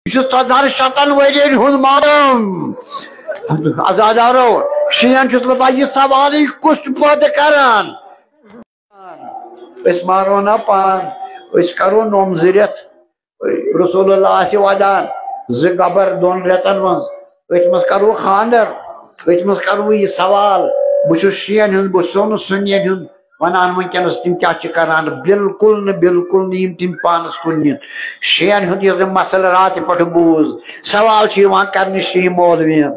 1400 ورین ہند مارم ازادارو شین چھس بہ یہ سوال کس پٲدٕ کران أسۍ مارو نا پان أسۍ کرو نومزرت رسول اللہ آسہِ ودان زٕ گبر 2 رٮ۪تن منٛز أتھۍ منٛز کرو خاندر أتھۍ منٛز کرو یہ سوال بہٕ چھُس شین ہُنٛد بہٕ چھُسو نہٕ سُنین ہُنٛد ونان ونکیٚنس تِم کیاہ چھِ کران بالکل نہٕ یِم تِم پانس کُن نِن شین ہُنٛد یُس مسلہٕ راتہٕ پٮ۪ٹھٕ بوٗز سوال چھُ یِوان کرنہٕ شیعہ مولوین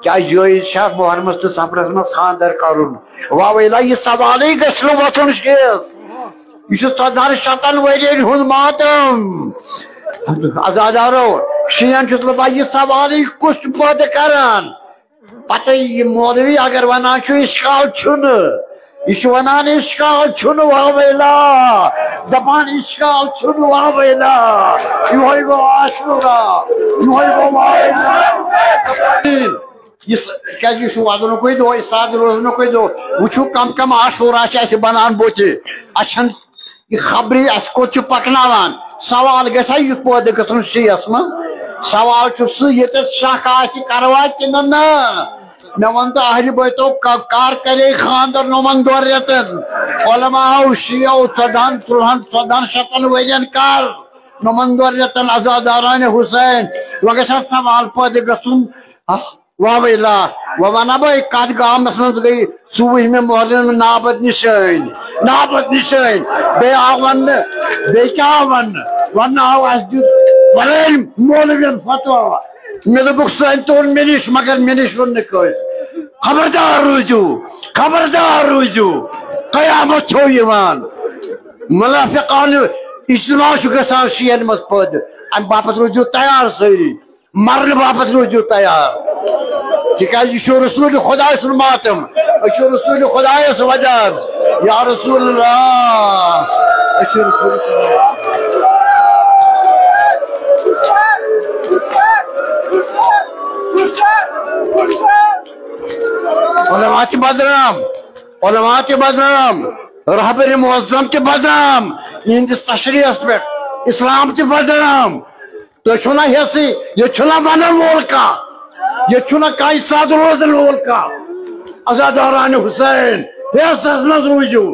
کیا جٲیز چھا محرمس تہٕ سفرس منٛز خاندر کرُن واویلا یہِ سوالٕے گژھِ نہٕ وۄتھُن شیس یہ 1400 ورین ہند ماتم ازادارو شین چھس بہ یہ سوال کس پٲدٕ کران پتہ یہ مولوی اگر ونان چھُ اشکال چھُنہٕ یہ چھُ ونان اشکال چھُنہٕ واویلا دپان اشکال چھُنہٕ واویلا یہوے گوٚو عاشورا یہوے گوٚو واویلا کیازِ یہِ چھُ وزنُکُے دۄہ یہِ سادٕ روزنُکُے دۄہ وٕچھِو کم کم عاشورا چھِ اَسہِ بنان بُتھِ اَسہِ چھنہٕ یہ خبری اَسہِ کوٚت چھُ پکناوان سوال گژھِ یہِ پٲدٕ گژھُن شیعس منٛز سوال چھُ سُہ ییٚتٮ۪تھ شک آسہِ کروا کِنہٕ نہ مےٚ ووٚن تہٕ اہلِ بیتو کر کرے خاندر نومن 2 رٮ۪تن علماء شیعو 1400 ورین کر نومن 2 رٮ۪تن ازادارانہِ حسین وۄنۍ گژھِ سوال پٲدٕ گژھُن واویلا وۄنۍ ونہ بہٕ کتھ گامس منٛز گٔے 24مہِ محرم نابد نِشٲنۍ بیٚیہِ آو وننہٕ بیٚیہِ کیٛاہ آو وننہٕ آو اَسہِ دیُت پرٲنۍ مولوین فتوا مےٚ دوٚپُکھ سٲنۍ تُل مےٚ نِش مگر مےٚ نِش ووٚن نہٕ کٲنٛسہِ خبردار روٗزِو قیامت چھو یِوان منافقانہٕ اجتماع چھُ گژھان شیعن منٛز پٲدٕ امہِ باپتھ روٗزِو تیار سٲری مرنہٕ باپتھ روٗزِو تیار تِکیٛازِ یہِ چھُ رسول خۄداے سُنٛد ماتم أسۍ چھِ رسول خۄدایس ودان یا رسول اللہ أسۍ چھِ رسول علماء تہِ بدنام رہبر معظم تہِ بدنام یہندِس تشریحس پٮ۪ٹھ اسلام تہِ بدنام تُہۍ چھُو نا ہیٚسٕے ییٚتہِ چھُنہ ونن وول کانٛہہ ییٚتہِ چھُنہ کانٛہہ سادٕ روزن وول کانٛہہ ازادارانہِ حسین حیثس منٛز روٗزِو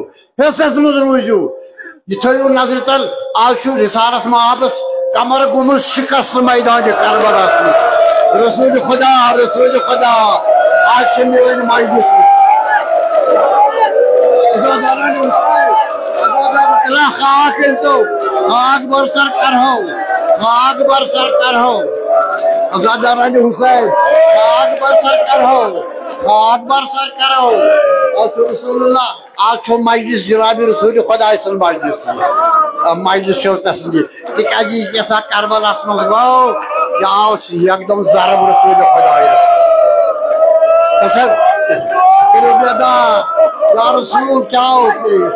یہ تھٲیِو نظرِ تل آز چھُ رِسالس مآبس کمر گوٚمُت شکست میدانہِ کربلاہس منٛز رسول خدا آج چھِ میٲنۍ مجلس خاک أنتو خاک برسر کرہو ازادارانہِ حسین خاک برسر کرو آج چھُ رسول اللہ آج چھُ مجلس جناب رسول خداے سُنٛد مجلس چھُ تسلی تِکیٛازِ یہِ کیٛاہ کربلاہس منٛز گوٚو یہِ آو یکدم ضرب رسول خدایس کٔرِو بیدار یا رسول کیا ہو پیش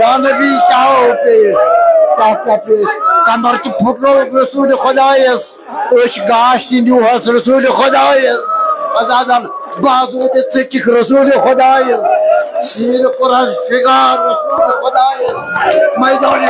یا نبی کیا ہو پیش کمر تہِ پھُٹرووُکھ رسول خدایس أچھ گاش تہِ نیوٗہس رسول خدایس ازادن بازو تہِ ژٔٹِکھ رسول خدایس سیٖنہٕ کوٚرہس شِگار رسول خدایس میدان